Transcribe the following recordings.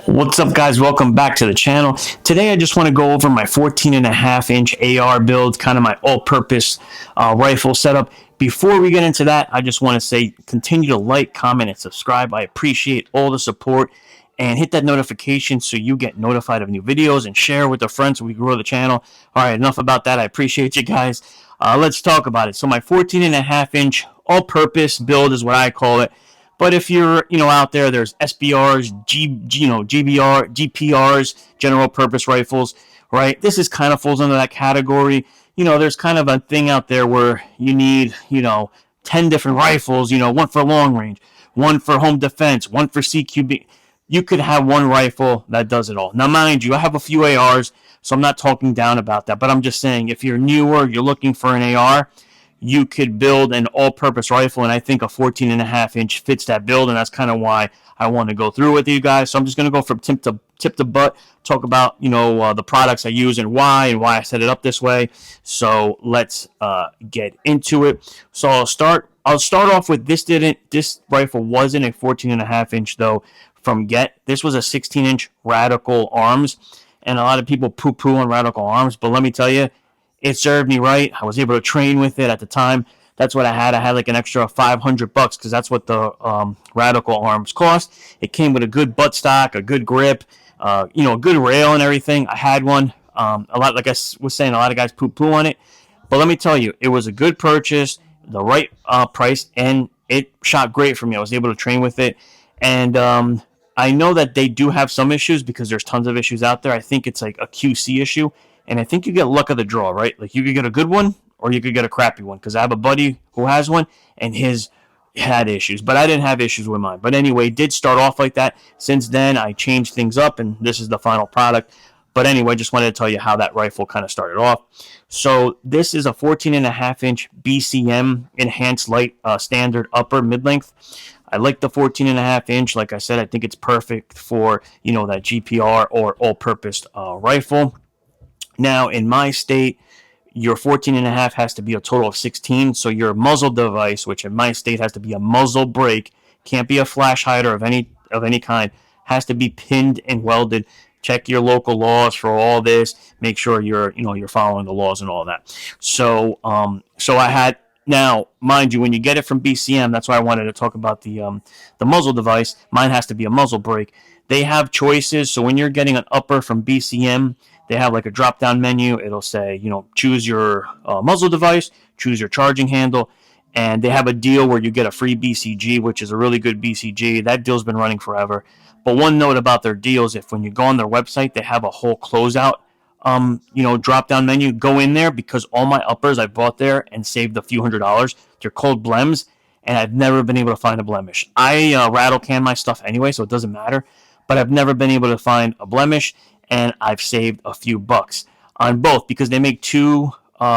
What's up, guys? Welcome back to the channel. Today I just want to go over my 14.5-inch AR build, kind of my all-purpose rifle setup. Before we get into that, I just want to say continue to like, comment, and subscribe. I appreciate all the support, and hit that notification so you get notified of new videos, and share with a friend so we grow the channel. All right, enough about that. I appreciate you guys. Let's talk about it. So my 14.5-inch all-purpose build is what I call it. But if you're, out there, there's SBRs, GBR, GPRs, general purpose rifles, right? This is kind of falls under that category. There's kind of a thing out there where you need, 10 different rifles, one for long range, one for home defense, one for CQB. You could have one rifle that does it all. Now, mind you, I have a few ARs, so I'm not talking down about that. But I'm just saying, if you're newer, you're looking for an AR, you could build an all-purpose rifle, and I think a 14.5-inch fits that build, and that's kind of why I want to go through with you guys. So I'm just going to go from tip to butt, talk about the products I use and why I set it up this way. So let's get into it. So I'll start off with this rifle wasn't a 14.5-inch though from Get. This was a 16-inch Radical Arms, and a lot of people poo-poo on Radical Arms, but let me tell you, it served me right. I was able to train with it at the time. That's what I had. I had like an extra $500 because that's what the Radical Arms cost. It came with a good buttstock, a good grip, a good rail and everything. I had one. Like I was saying, a lot of guys poo-poo on it. But let me tell you, it was a good purchase, the right price, and it shot great for me. I was able to train with it. And I know that they do have some issues because there's tons of issues out there. I think it's like a QC issue. And I think you get luck of the draw, right? Like you could get a good one or you could get a crappy one. Because I have a buddy who has one and his had issues. But I didn't have issues with mine. But anyway, it did start off like that. Since then, I changed things up and this is the final product. But anyway, just wanted to tell you how that rifle kind of started off. So this is a 14.5-inch BCM enhanced light standard upper mid-length. I like the 14.5-inch. Like I said, I think it's perfect for, that GPR or all-purpose rifle. Now, in my state, your 14.5 has to be a total of 16. So your muzzle device, which in my state has to be a muzzle brake, can't be a flash hider of any kind, has to be pinned and welded. Check your local laws for all this. Make sure you're following the laws and all that. So I had. Now, mind you, when you get it from BCM, that's why I wanted to talk about the muzzle device. Mine has to be a muzzle brake. They have choices. So when you're getting an upper from BCM, they have like a drop-down menu. It'll say, choose your muzzle device, choose your charging handle, and they have a deal where you get a free BCG, which is a really good BCG. That deal's been running forever. But one note about their deals, if when you go on their website, they have a whole closeout drop-down menu. Go in there because all my uppers I bought there and saved a few $100s. They're called blems, and I've never been able to find a blemish. I rattle can my stuff anyway, so it doesn't matter. But I've never been able to find a blemish, and I've saved a few bucks on both because they make two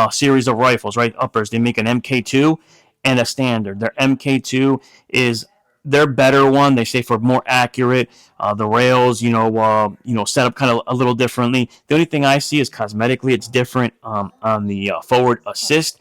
series of rifles, right? Uppers. They make an MK2 and a standard. Their MK2 is their better one. They say for more accurate. The rails, set up kind of a little differently. The only thing I see is cosmetically it's different on the forward assist.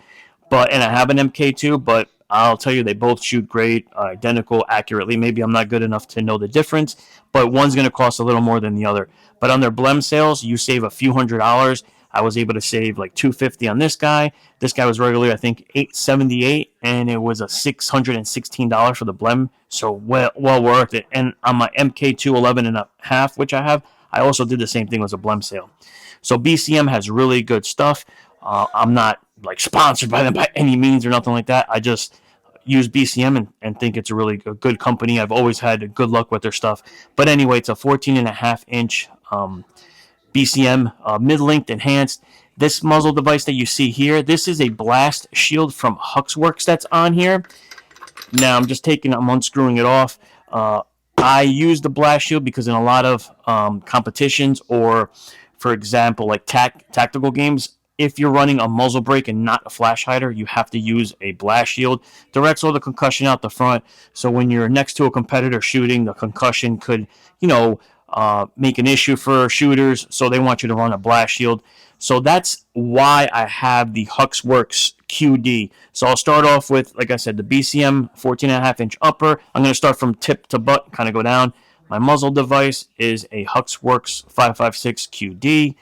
And I have an MK2, but I'll tell you, they both shoot great, identical, accurately. Maybe I'm not good enough to know the difference, but one's going to cost a little more than the other. But on their blem sales, you save a few $100s. I was able to save like $250 on this guy. This guy was regularly, I think, $878, and it was a $616 for the blem. So well worth it. And on my MK2 11.5, which I have, I also did the same thing with a blem sale. So BCM has really good stuff. I'm not like sponsored by them by any means or nothing like that. I just use BCM and think it's a really good company. I've always had good luck with their stuff. But anyway, it's a 14.5-inch BCM mid-length enhanced. This muzzle device that you see here, this is a blast shield from Huxworks that's on here. Now I'm unscrewing it off. I use the blast shield because in a lot of competitions or, for example, like tactical games, if you're running a muzzle brake and not a flash hider, you have to use a blast shield. Directs all the concussion out the front. So when you're next to a competitor shooting, the concussion could, make an issue for shooters. So they want you to run a blast shield. So that's why I have the Huxworks QD. So I'll start off with, like I said, the BCM 14.5-inch upper. I'm going to start from tip to butt, kind of go down. My muzzle device is a Huxworks 556 QD.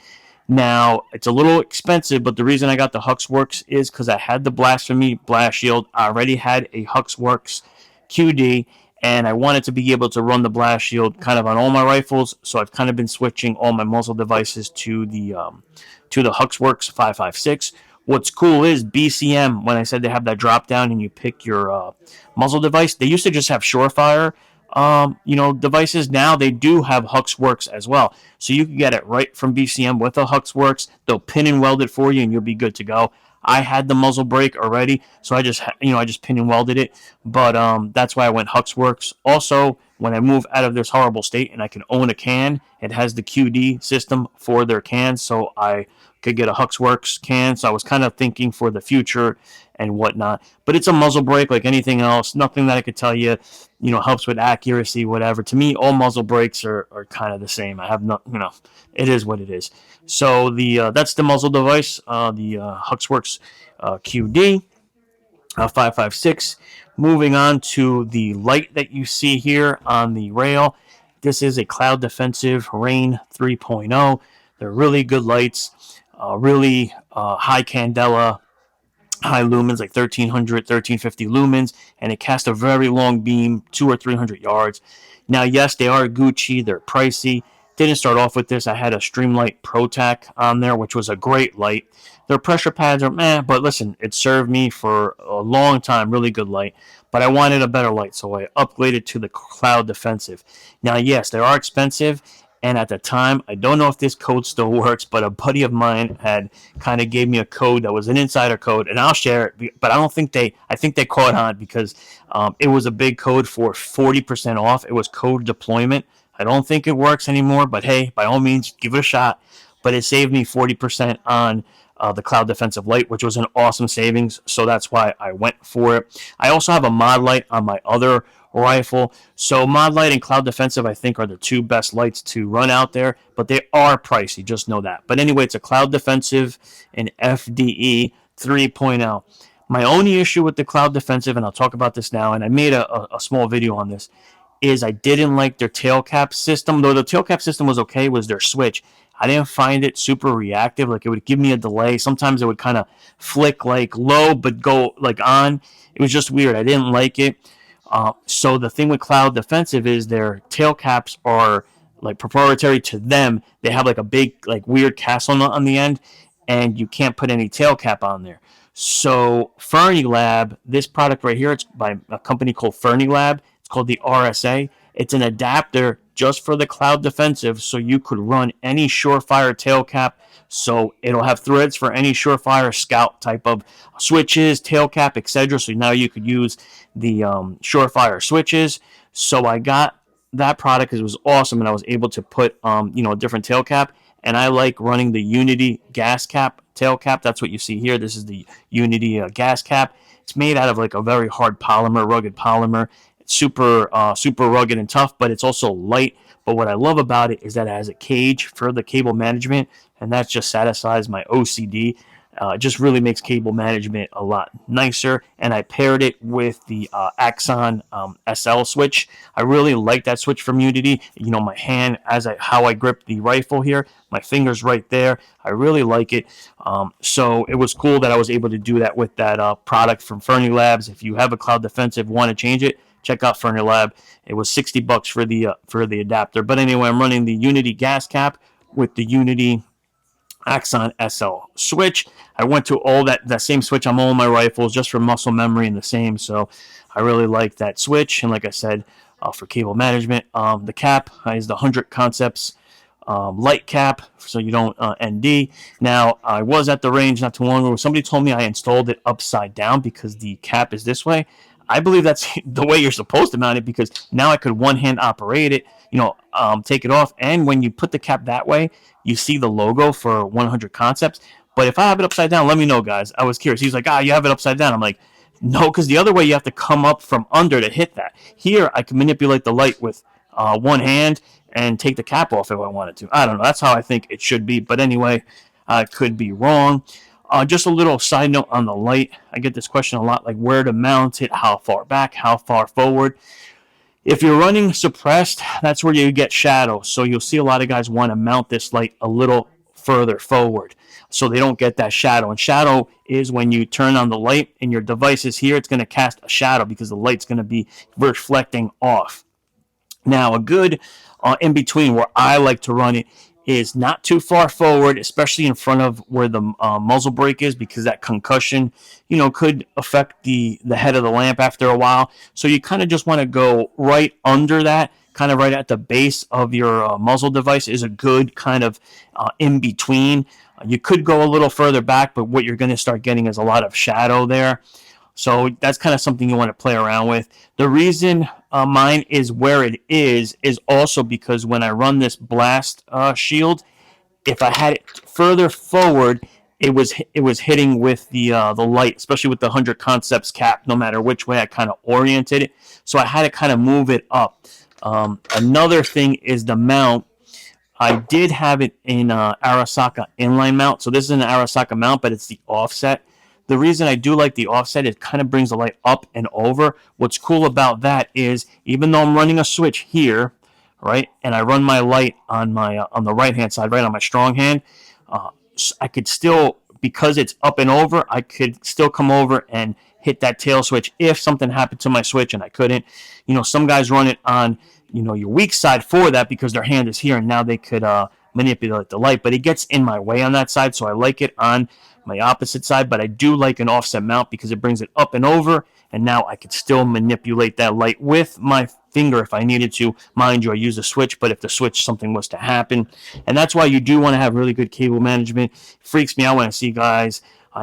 Now, it's a little expensive, but the reason I got the Huxworks is because I had the Blasphemy Blast Shield. I already had a Huxworks QD, and I wanted to be able to run the Blast Shield kind of on all my rifles, so I've kind of been switching all my muzzle devices to the Huxworks 556. What's cool is BCM, when I said they have that drop down and you pick your muzzle device, they used to just have Surefire devices. Now they do have Huxworks as well. So you can get it right from BCM with a Huxworks. They'll pin and weld it for you and you'll be good to go. I had the muzzle brake already, so I just pin and welded it. But that's why I went Huxworks. Also, when I move out of this horrible state and I can own a can, it has the QD system for their cans, so I could get a Huxworks can. So I was kind of thinking for the future and whatnot. But it's a muzzle brake like anything else. Nothing that I could tell you, helps with accuracy, whatever. To me, all muzzle brakes are kind of the same. I have not, it is what it is. So that's the muzzle device, the Huxworks QD 556. Moving on to the light that you see here on the rail. This is a Cloud Defensive Rain 3.0. They're really good lights, really high candela, high lumens, like 1300, 1350 lumens, and it casts a very long beam, 200 or 300 yards. Now, yes, they are Gucci, they're pricey. Didn't start off with this. I had a Streamlight ProTac on there, which was a great light. Their pressure pads are meh, but listen, it served me for a long time, really good light. But I wanted a better light, so I upgraded to the Cloud Defensive. Now, yes, they are expensive, and at the time, I don't know if this code still works, but a buddy of mine had kind of gave me a code that was an insider code, and I'll share it. But I think they caught on because it was a big code for 40% off. It was code deployment. I don't think it works anymore, but hey, by all means, give it a shot. But it saved me 40% on the Cloud Defensive light, which was an awesome savings, so that's why I went for it. I also have a mod light on my other rifle. So mod light and Cloud Defensive, I think, are the two best lights to run out there, but they are pricey, just know that. But anyway, it's a Cloud Defensive and FDE 3.0. My only issue with the Cloud Defensive, and I'll talk about this now, and I made a small video on this, is I didn't like their tail cap system. Though the tail cap system was okay, was their switch. I didn't find it super reactive. Like, it would give me a delay. Sometimes it would kind of flick like low but go like on. It was just weird. I didn't like it. So the thing with Cloud Defensive is their tail caps are like proprietary to them. They have like a big like weird castle nut on the end, and you can't put any tail cap on there. So Fernie Lab, this product right here, it's by a company called Fernie Lab. It's called the RSA. It's an adapter just for the Cloud Defensive, so you could run any Surefire tail cap. So it'll have threads for any Surefire Scout type of switches, tail cap, etc. So now you could use the Surefire switches. So I got that product because it was awesome, and I was able to put a different tail cap. And I like running the Unity gas cap tail cap. That's what you see here. This is the Unity gas cap. It's made out of like a very hard polymer, rugged polymer. It's super rugged and tough, but it's also light. But what I love about it is that it has a cage for the cable management, and that just satisfies my OCD. It just really makes cable management a lot nicer, and I paired it with the Axon SL switch. I really like that switch from Unity. My hand, how I grip the rifle here, my finger's right there. I really like it. So it was cool that I was able to do that with that product from Fernie Labs. If you have a Cloud Defensive, want to change it, check out Fernie Lab. It was $60 for the adapter. But anyway, I'm running the Unity gas cap with the Unity Axon SL switch. I went to all that same switch on all my rifles just for muscle memory and the same. So I really like that switch. And like I said, for cable management, the cap is the 100 Concepts light cap, so you don't ND. Now, I was at the range not too long ago. Somebody told me I installed it upside down because the cap is this way. I believe that's the way you're supposed to mount it, because now I could one-hand operate it, take it off. And when you put the cap that way, you see the logo for 100 Concepts. But if I have it upside down, let me know, guys. I was curious. He's like, you have it upside down. I'm like, no, because the other way you have to come up from under to hit that. Here, I can manipulate the light with one hand and take the cap off if I wanted to. I don't know. That's how I think it should be. But anyway, I could be wrong. Just a little side note on the light. I get this question a lot, like where to mount it, how far back, how far forward. If you're running suppressed, that's where you get shadow. So you'll see a lot of guys want to mount this light a little further forward so they don't get that shadow. And shadow is when you turn on the light and your device is here, it's going to cast a shadow because the light's going to be reflecting off. Now, a good in between where I like to run it is not too far forward, especially in front of where the muzzle brake is, because that concussion, could affect the head of the lamp after a while. So you kind of just want to go right under that, kind of right at the base of your muzzle device is a good kind of in between. You could go a little further back, but what you're going to start getting is a lot of shadow there. So that's kind of something you want to play around with. The reason mine is where it is also because when I run this blast shield, if I had it further forward, it was hitting with the light, especially with the 100 Concepts cap, no matter which way I kind of oriented it. So I had to kind of move it up. Another thing is the mount. I did have it in Arasaka inline mount. So this is an Arasaka mount, but it's the offset. The reason I do like the offset, it kind of brings the light up and over. What's cool about that is even though I'm running a switch here, right, and I run my light on the right hand side, right on my strong hand, I could still, because it's up and over, I could still come over and hit that tail switch if something happened to my switch and I couldn't. Some guys run it on your weak side for that because their hand is here and now they could manipulate the light, but it gets in my way on that side, so I like it on my opposite side. But I do like an offset mount because it brings it up and over, and now I could still manipulate that light with my finger if I needed to. Mind you, I use a switch, but if the switch something was to happen, and that's why you do want to have really good cable management. It freaks me out when I see guys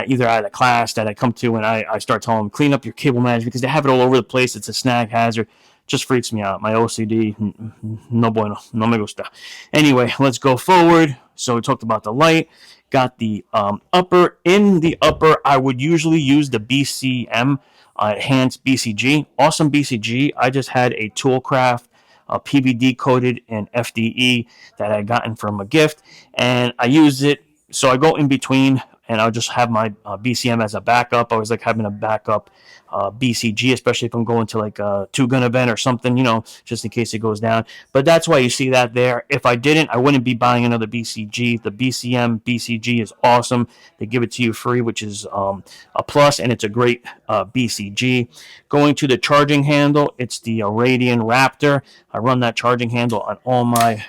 either out of class that I come to and I start telling them clean up your cable management because they have it all over the place. It's a snag hazard. Just freaks me out. My OCD, no bueno, no me gusta. Anyway, let's go forward. So we talked about the light. Got the upper. In the upper, I would usually use the BCM, Enhanced BCG. Awesome BCG. I just had a Toolcraft PVD coated in FDE that I gotten from a gift, and I use it. So I go in between, and I'll just have my BCM as a backup. I always like having a backup BCG, especially if I'm going to like a 2-gun event or something, just in case it goes down. But that's why you see that there. If I didn't, I wouldn't be buying another BCG. The BCM BCG is awesome. They give it to you free, which is a plus, and it's a great BCG. Going to the charging handle, it's the Radian Raptor. I run that charging handle on all my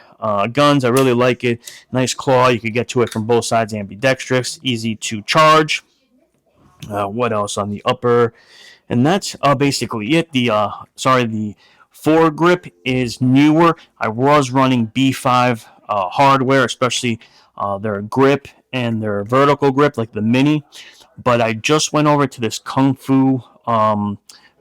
guns. I really like it. Nice claw. You could get to it from both sides, ambidextrous, easy to charge. What else on the upper? And that's basically it. The foregrip is newer. I was running B5 hardware, especially their grip and their vertical grip, like the Mini. But I just went over to this Kung Fu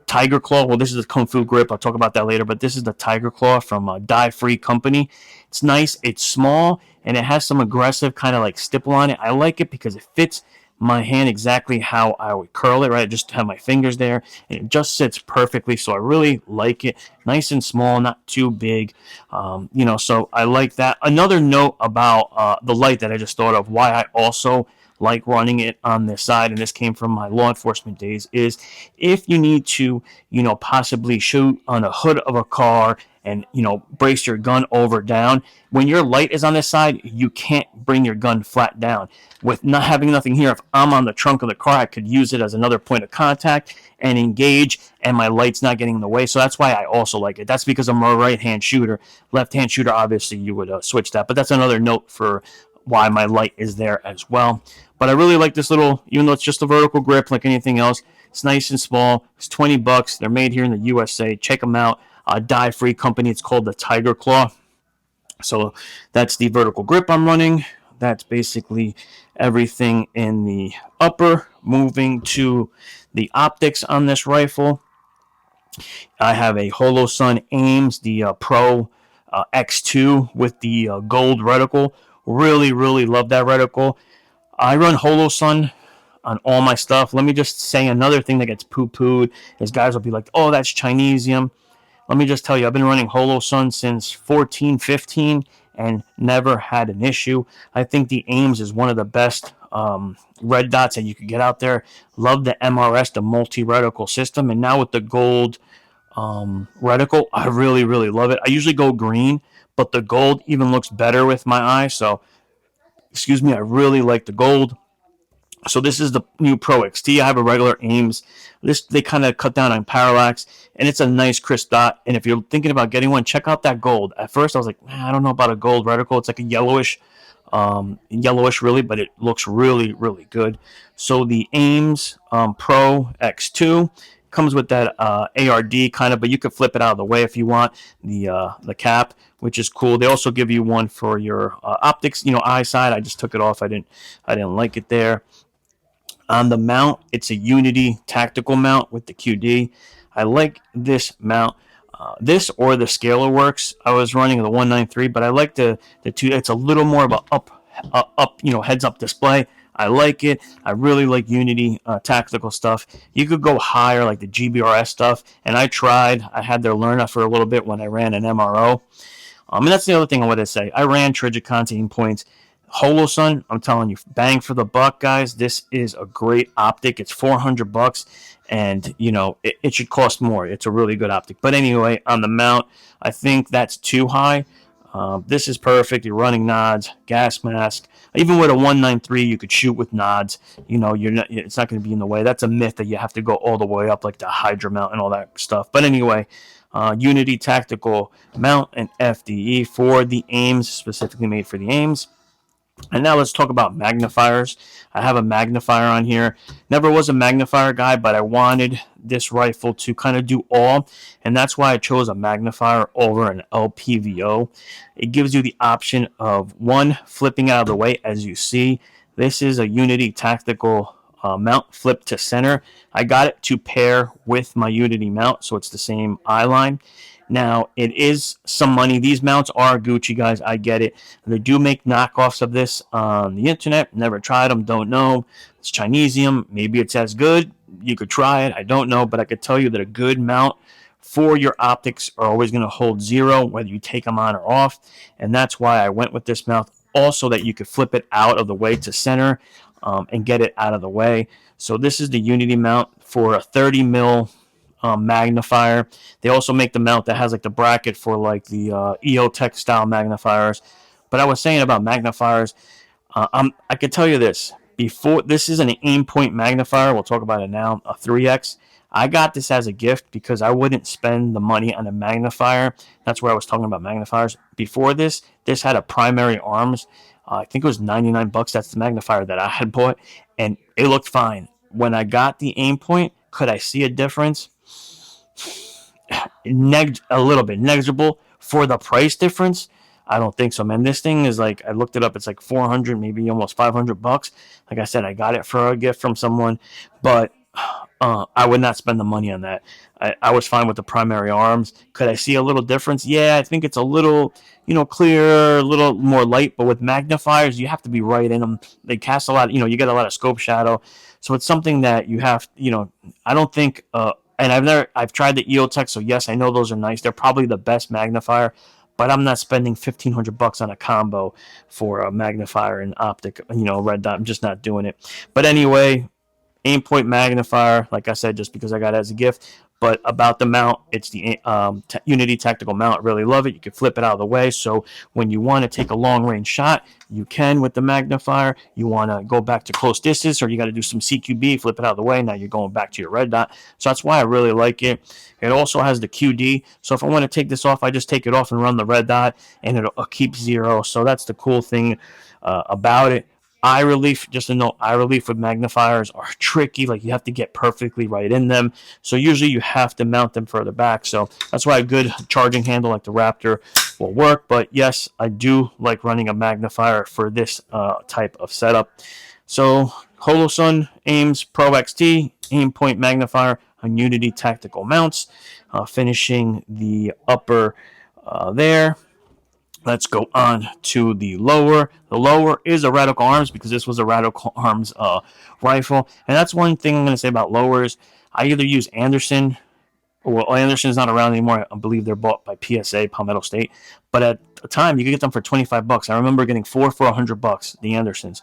Tiger Claw. Well, this is the Kung Fu grip. I'll talk about that later. But this is the Tiger Claw from a dye-free company. It's nice. It's small, and it has some aggressive kind of like stipple on it. I like it because it fits my hand exactly how I would curl it, right? I just have my fingers there, and it just sits perfectly, so I really like it. Nice and small, not too big, so I like that. Another note about the light that I just thought of, why I also like running it on this side, and this came from my law enforcement days, is if you need to, possibly shoot on a hood of a car and, brace your gun over down. When your light is on this side, you can't bring your gun flat down. With not having nothing here, if I'm on the trunk of the car, I could use it as another point of contact and engage, and my light's not getting in the way. So that's why I also like it. That's because I'm a right-hand shooter. Left-hand shooter, obviously, you would switch that. But that's another note for why my light is there as well. But I really like this little, even though it's just a vertical grip like anything else, it's nice and small. It's $20. They're made here in the USA. Check them out. Dye-free company. It's called the Tiger Claw. So that's the vertical grip I'm running. That's basically everything in the upper. Moving to the optics on this rifle, I have a Holosun Ames, the Pro X2 with the gold reticle. Really, really love that reticle. I run Holosun on all my stuff. Let me just say another thing that gets poo-pooed is guys will be like, oh, that's Chinesium. Let me just tell you, I've been running Holosun since 14, 15 and never had an issue. I think the Ames is one of the best red dots that you could get out there. Love the MRS, the multi-reticle system. And now with the gold reticle. I really, really love it. I usually go green, but the gold even looks better with my eye. So, excuse me, I really like the gold. So this is the new Pro XT. I have a regular Ames. This they kind of cut down on parallax, and it's a nice crisp dot. And if you're thinking about getting one, check out that gold. At first, I was like, I don't know about a gold reticle. It's like a yellowish really, but it looks really, really good. So the Ames Pro X2 comes with that ARD kind of, but you can flip it out of the way if you want the cap, which is cool. They also give you one for your optics, eye side. I just took it off. I didn't like it there. On the mount, it's a Unity tactical mount with the QD. I like this mount. This or the Scalar works. I was running the 193, but I like the two. It's a little more of a up, heads up display. I like it. I really like Unity tactical stuff. You could go higher, like the GBRS stuff, and I tried. I had their learner for a little bit when I ran an MRO. And that's the other thing I wanted to say. I ran Trijicon to points. Holosun, I'm telling you, bang for the buck, guys. This is a great optic. It's $400, and it should cost more. It's a really good optic. But anyway, on the mount, I think that's too high. This is perfect. You're running nods, gas mask. Even with a 193, you could shoot with nods. It's not going to be in the way. That's a myth that you have to go all the way up like the Hydra mount and all that stuff. But anyway, Unity tactical mount and FDE for the Ames, specifically made for the Ames. And now let's talk about magnifiers. I have a magnifier on here. Never was a magnifier guy, but I wanted this rifle to kind of do all, and that's why I chose a magnifier over an LPVO. It gives you the option of one, flipping out of the way, as you see. This is a Unity tactical mount, flip to center. I got it to pair with my Unity mount, so it's the same eye line. Now, it is some money. These mounts are Gucci, guys. I get it. They do make knockoffs of this on the internet. Never tried them. Don't know. It's Chinesium. Maybe it's as good. You could try it. I don't know. But I could tell you that a good mount for your optics are always going to hold zero, whether you take them on or off. And that's why I went with this mount. Also, that you could flip it out of the way to center and get it out of the way. So this is the Unity mount for a 30 mil magnifier. They also make the mount that has like the bracket for like the EOTech style magnifiers. But I was saying about magnifiers, I could tell you this. Before, this is an aim point magnifier. We'll talk about it now, a 3X. I got this as a gift because I wouldn't spend the money on a magnifier. That's where I was talking about magnifiers. Before this had a primary arms. I think it was 99 bucks. That's the magnifier that I had bought, and it looked fine. When I got the aim point, could I see a difference? A little bit negligible. For the price difference, I don't think so, man. This thing is like, I looked it up, it's like 400, maybe almost 500 bucks. Like I said, I got it for a gift from someone, but I would not spend the money on that. I was fine with the primary arms. Could I see a little difference? Yeah, I think it's a little, clearer, a little more light. But with magnifiers, you have to be right in them. They cast a lot. You get a lot of scope shadow. So it's something that you have. I don't think. And I've tried the EOTech. So yes, I know those are nice. They're probably the best magnifier. But I'm not spending $1,500 on a combo for a magnifier and optic. Red dot. I'm just not doing it. But anyway. Aim point magnifier, like I said, just because I got it as a gift. But about the mount, it's the Unity tactical mount. Really love it. You can flip it out of the way. So when you want to take a long range shot, you can with the magnifier. You want to go back to close distance, or you got to do some CQB, flip it out of the way. Now you're going back to your red dot. So that's why I really like it. It also has the QD. So if I want to take this off, I just take it off and run the red dot, and it'll keep zero. So that's the cool thing about it. Eye relief, just to know, eye relief with magnifiers are tricky. Like, you have to get perfectly right in them. So usually you have to mount them further back. So that's why a good charging handle like the Raptor will work. But yes, I do like running a magnifier for this type of setup. So Holosun Ames Pro XT aim point magnifier on Unity tactical mounts, finishing the upper there. Let's go on to the lower. The lower is a Radical Arms, because this was a Radical Arms rifle. And that's one thing I'm going to say about lowers. I either use Anderson. Well, Anderson's not around anymore. I believe they're bought by PSA, Palmetto State. But at the time, you could get them for $25. I remember getting 4 for $100, the Andersons.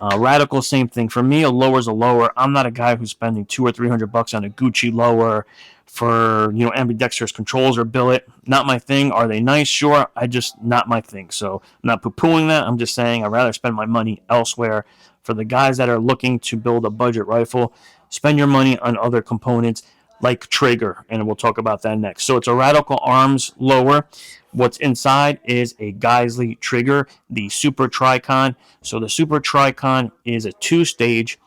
Radical, same thing. For me, a lower is a lower. I'm not a guy who's spending $200 or $300 on a Gucci lower for ambidextrous controls or billet. Not my thing. Are they nice? Sure. I just not my thing. So I'm not poo-pooing that. I'm just saying I'd rather spend my money elsewhere. For the guys that are looking to build a budget rifle, spend your money on other components like trigger, and we'll talk about that next. So it's a Radical Arms lower. What's inside is a Geisley trigger, the Super Tricon. So the Super Tricon is a 2-stage,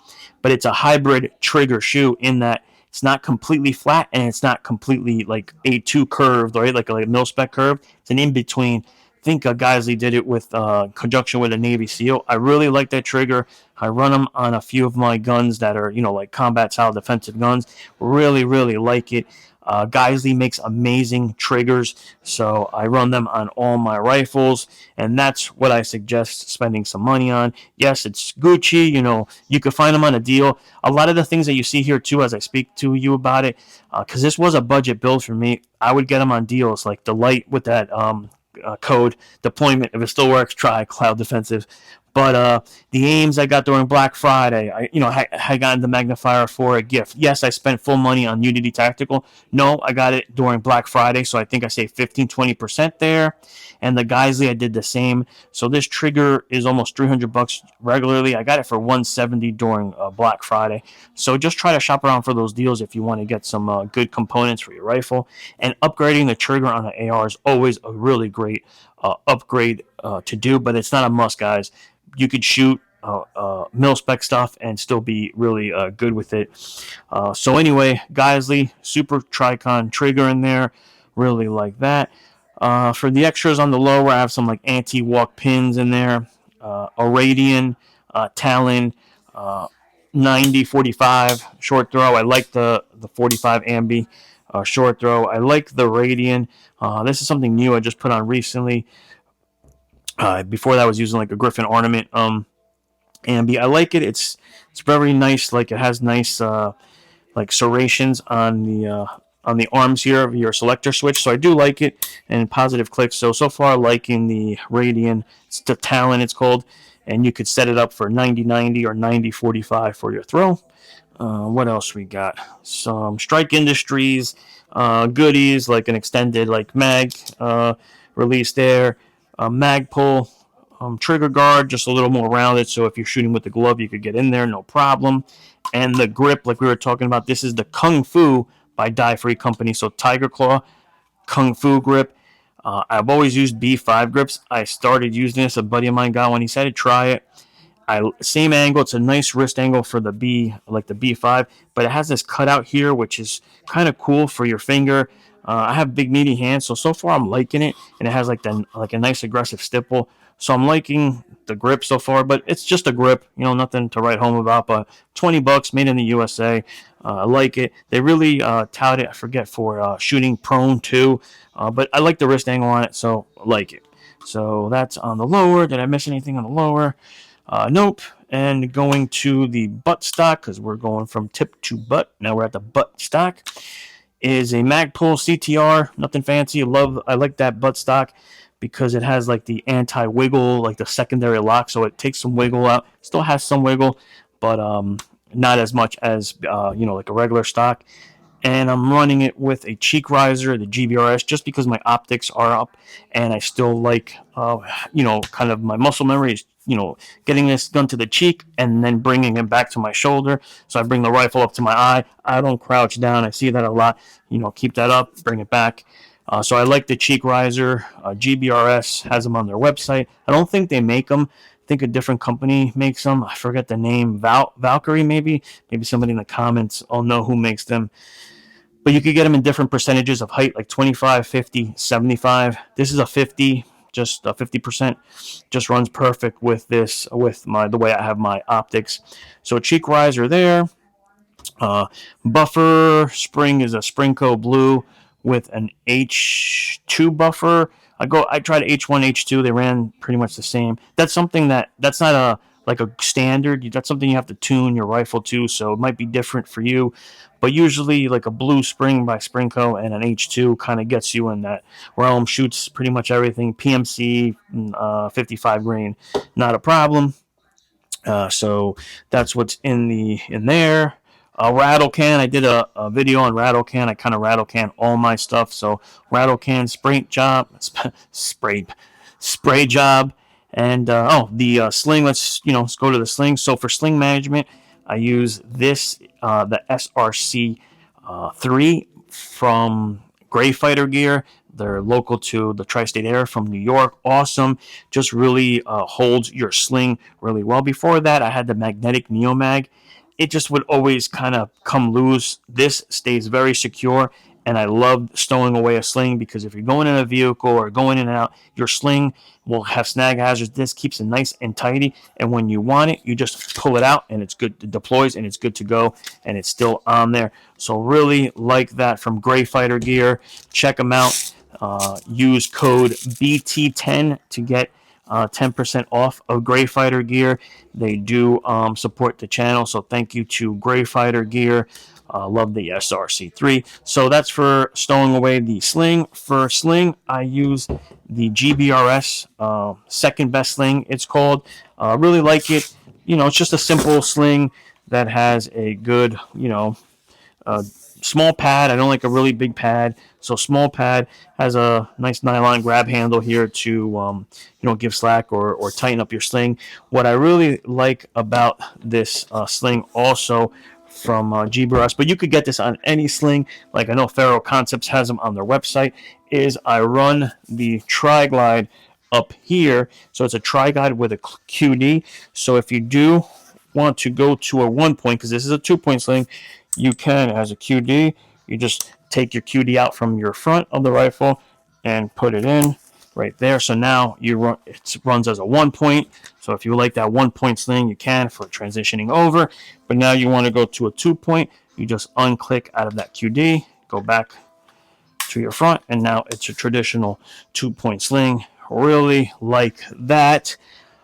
but it's a hybrid trigger shoe in that it's not completely flat and it's not completely like A2 curved, right? Like a mil-spec curve. It's an in-between. I think Geisley did it with conjunction with a Navy SEAL. I really like that trigger. I run them on a few of my guns that are, like combat style defensive guns. Really, really like it. Geisley makes amazing triggers, so I run them on all my rifles, and that's what I suggest spending some money on. Yes, it's Gucci, you can find them on a deal. A lot of the things that you see here, too, as I speak to you about it, because this was a budget build for me, I would get them on deals, like the light with that code, deployment, if it still works, try Cloud Defensive. But the aims I got during Black Friday, I got the magnifier for a gift. Yes, I spent full money on Unity Tactical. No, I got it during Black Friday, so I think I saved 15-20% there. And the Geisley, I did the same. So this trigger is almost $300 regularly. I got it for $170 during Black Friday. So just try to shop around for those deals if you want to get some good components for your rifle. And upgrading the trigger on an AR is always a really great upgrade to do, but it's not a must, guys. You could shoot mil-spec stuff and still be really good with it. So anyway, Geisley, Super Tricon trigger in there. Really like that. For the extras on the lower, I have some like anti-walk pins in there. Irradian, Talon, 90-45 short throw. I like the 45 ambi short throw. I like the Radian. This is something new I just put on recently. Before that, I was using like a Griffin ornament ambi. I like it. It's very nice. Like it has nice like serrations on the arms here of your selector switch. So I do like it, and positive clicks. So far liking the Radian. It's the Talon, it's called, and you could set it up for 90-90 or 90-45 for your throw. What else we got? Some Strike Industries goodies, like an extended like mag release there. Mag pull, trigger guard, just a little more rounded, so if you're shooting with the glove, you could get in there, no problem. And the grip, like we were talking about, this is the Kung Fu by Die Free Company, so Tiger Claw, Kung Fu grip. I've always used B5 grips. I started using this, a buddy of mine got one, he said to try it. Same angle, it's a nice wrist angle for the B5, but it has this cutout here, which is kind of cool for your finger. I have big meaty hands, so far I'm liking it, and it has like a nice aggressive stipple. So I'm liking the grip so far, but it's just a grip, nothing to write home about. But $20, made in the USA. I like it. They really tout it, I forget, for shooting prone too, but I like the wrist angle on it, so I like it. So that's on the lower. Did I miss anything on the lower? Nope. And going to the butt stock, because we're going from tip to butt. Now we're at the butt stock. Is a Magpul CTR. Nothing fancy. I like that butt stock because it has like the anti-wiggle, like the secondary lock, so it takes some wiggle out. Still has some wiggle, but not as much as like a regular stock. And I'm running it with a cheek riser, the GBRS, just because my optics are up, and I still like, kind of my muscle memory is, getting this gun to the cheek and then bringing it back to my shoulder. So I bring the rifle up to my eye. I don't crouch down. I see that a lot. Keep that up, bring it back. So I like the cheek riser. GBRS has them on their website. I don't think they make them. I think a different company makes them. I forget the name. Valkyrie, maybe. Maybe somebody in the comments will know who makes them. But you could get them in different percentages of height, like 25, 50, 75. This is a 50, just a 50%. Just runs perfect with this, with the way I have my optics. So cheek riser there. Buffer spring is a Springco blue with an H2 buffer. I tried H1, H2. They ran pretty much the same. That's something that's not a standard. That's something you have to tune your rifle to, so it might be different for you. But usually, like a blue spring by Springco and an H2 kind of gets you in that realm. Shoots pretty much everything. PMC, 55 grain, not a problem. So that's what's in there. Rattle can. I did a video on rattle can. I kind of rattle can all my stuff. So rattle can spray job, and the sling. Let's go to the sling. So for sling management, I use the SRC 3 from Gray Fighter Gear. They're local to the tri-state area from New York. Awesome. Just really holds your sling really well. Before that, I had the magnetic Neomag. It just would always kind of come loose. This stays very secure, and I love stowing away a sling because if you're going in a vehicle or going in and out, your sling will have snag hazards. This keeps it nice and tidy, and when you want it, you just pull it out, and it's good. It deploys, and it's good to go, and it's still on there. So really like that from Gray Fighter Gear. Check them out. Use code BT10 to get 10% off of Gray Fighter Gear. They do support the channel, so thank you to Gray Fighter Gear. Love the SRC3. So that's for stowing away the sling. For sling, I use the GBRS second best sling, it's called. Really like it. It's just a simple sling that has a good, small pad. I don't like a really big pad. So small pad, has a nice nylon grab handle here to give slack or tighten up your sling. What I really like about this sling also from GPR, but you could get this on any sling. Like I know Faro Concepts has them on their website. Is I run the Tri-Glide up here, so it's a Tri-Glide with a QD. So if you do want to go to a 1-point, because this is a 2-point sling, you can, as a QD, you just take your QD out from your front of the rifle and put it in right there. So now it runs as a 1-point. So if you like that 1-point sling, you can for transitioning over. But now you want to go to a 2-point, you just unclick out of that QD, go back to your front, and now it's a traditional 2-point sling. Really like that.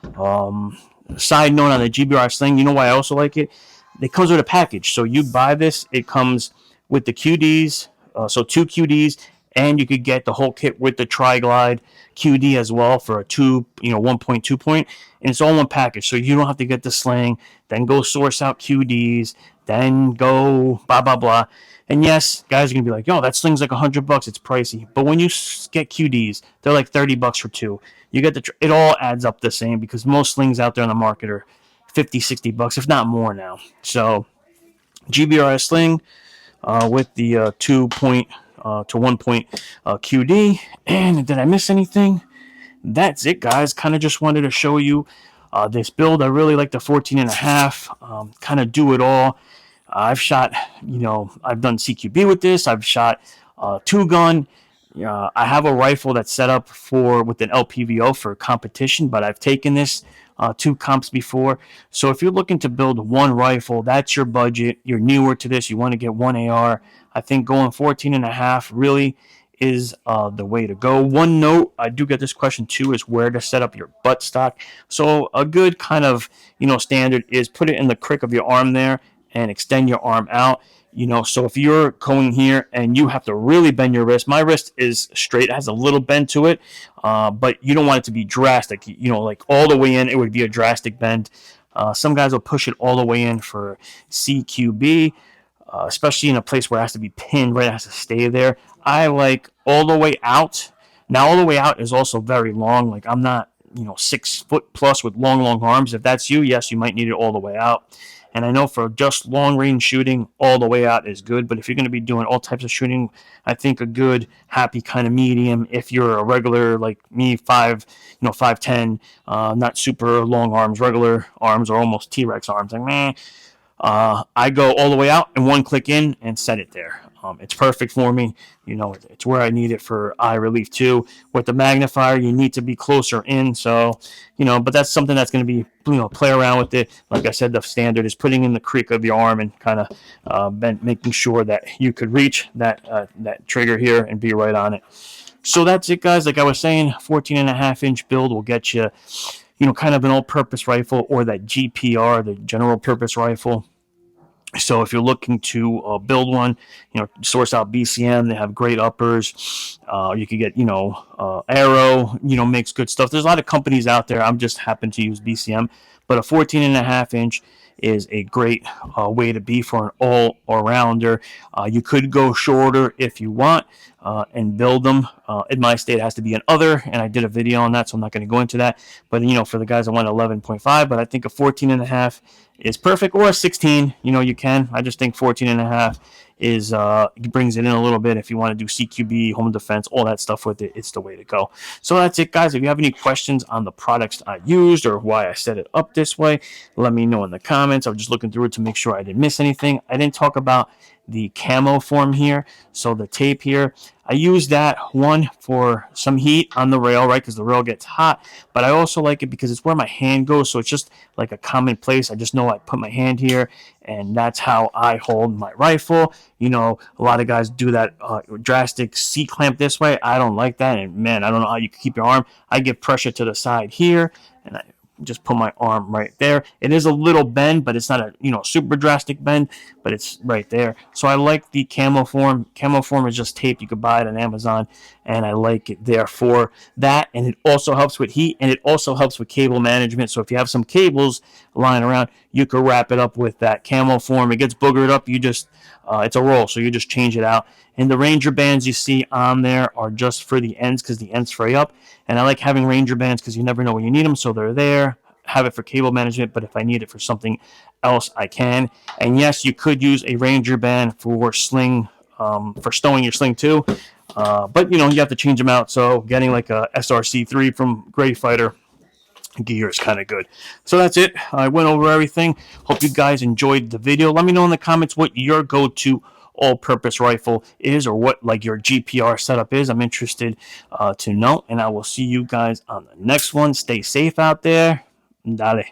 Side note on the GPR sling, you know why I also like it? It comes with a package. So you buy this, it comes with the QDs, so 2 QDs, and you could get the whole kit with the Tri-Glide QD as well for a 1-point, 2-point, and it's all one package. So you don't have to get the sling, then go source out QDs, then go blah blah blah. And yes, guys are gonna be like, "Yo, that sling's like $100. It's pricey." But when you get QDs, they're like $30 for 2. You get it all adds up the same because most slings out there on the market are $50-$60, if not more now. So GBRS sling with the 2-point to 1-point QD. And did I miss anything? That's it, guys. Kind of just wanted to show you this build. I really like the 14.5. Kind of do it all. I've shot, I've done CQB with this. I've shot 2-gun. I have a rifle that's set up with an LPVO for competition, but I've taken this 2 comps before. So if you're looking to build one rifle, that's your budget. You're newer to this. You want to get one AR. I think going 14.5 really is the way to go. One note, I do get this question too, is where to set up your butt stock. So a good kind of standard is put it in the crick of your arm there and extend your arm out. So if you're going here and you have to really bend your wrist, my wrist is straight, it has a little bend to it, but you don't want it to be drastic, like all the way in, it would be a drastic bend. Some guys will push it all the way in for CQB, especially in a place where it has to be pinned, right? It has to stay there. I like all the way out. Now, all the way out is also very long. Like I'm not, 6 foot plus with long arms. If that's you, yes, you might need it all the way out. And I know for just long range shooting, all the way out is good. But if you're going to be doing all types of shooting, I think a good, happy kind of medium. If you're a regular like me, 5'10", not super long arms, regular arms, or almost T-Rex arms, like meh. I go all the way out and 1 click in and set it there. It's perfect for me. It's where I need it for eye relief too. With the magnifier, you need to be closer in. So, but that's something that's going to be, play around with it. Like I said, the standard is putting in the creak of your arm and kind of making sure that you could reach that trigger here and be right on it. So that's it, guys. Like I was saying, 14.5-inch build will get you, kind of an all-purpose rifle or that GPR, the general purpose rifle. So if you're looking to build one, source out BCM. They have great uppers. You could get, Arrow, makes good stuff. There's a lot of companies out there. I'm just happen to use BCM. but a 14.5 inch is a great way to be for an all-rounder. You could go shorter if you want and build them. In my state, it has to be an other, and I did a video on that, so I'm not going to go into that. But, for the guys that want 11.5, but I think a 14.5 is perfect, or a 16, you can. I just think 14.5 is brings it in a little bit. If you want to do CQB, home defense, all that stuff with it, it's the way to go. So that's it, guys. If you have any questions on the products I used or why I set it up this way, let me know in the comments. I'm just looking through it to make sure I didn't miss anything. I didn't talk about the camo form here, so the tape here. I use that one for some heat on the rail, right, because the rail gets hot, but I also like it because it's where my hand goes, so it's just like a common place. I just know I put my hand here, and that's how I hold my rifle. A lot of guys do that drastic C-clamp this way. I don't like that, and man, I don't know how you can keep your arm. I give pressure to the side here, and I just put my arm right there. It is a little bend, but it's not a super drastic bend, but it's right there. So I like the camo form. Camo form is just tape. You could buy it on Amazon, and I like it there for that. And it also helps with heat, and it also helps with cable management. So if you have some cables lying around, you could wrap it up with that camo form. It gets boogered up. You just it's a roll, so you just change it out. And the Ranger bands you see on there are just for the ends because the ends fray up. And I like having Ranger bands because you never know when you need them, so they're there. Have it for cable management, but if I need it for something else, I can. And yes, you could use a Ranger band for sling, for stowing your sling too. But you have to change them out. So getting like a SRC3 from Gray Fighter gear is kind of good. So that's it. I went over everything. Hope you guys enjoyed the video. Let me know in the comments what your go-to all-purpose rifle is, or what like your GPR setup is. I'm interested to know, and I will see you guys on the next one. Stay safe out there. Dale.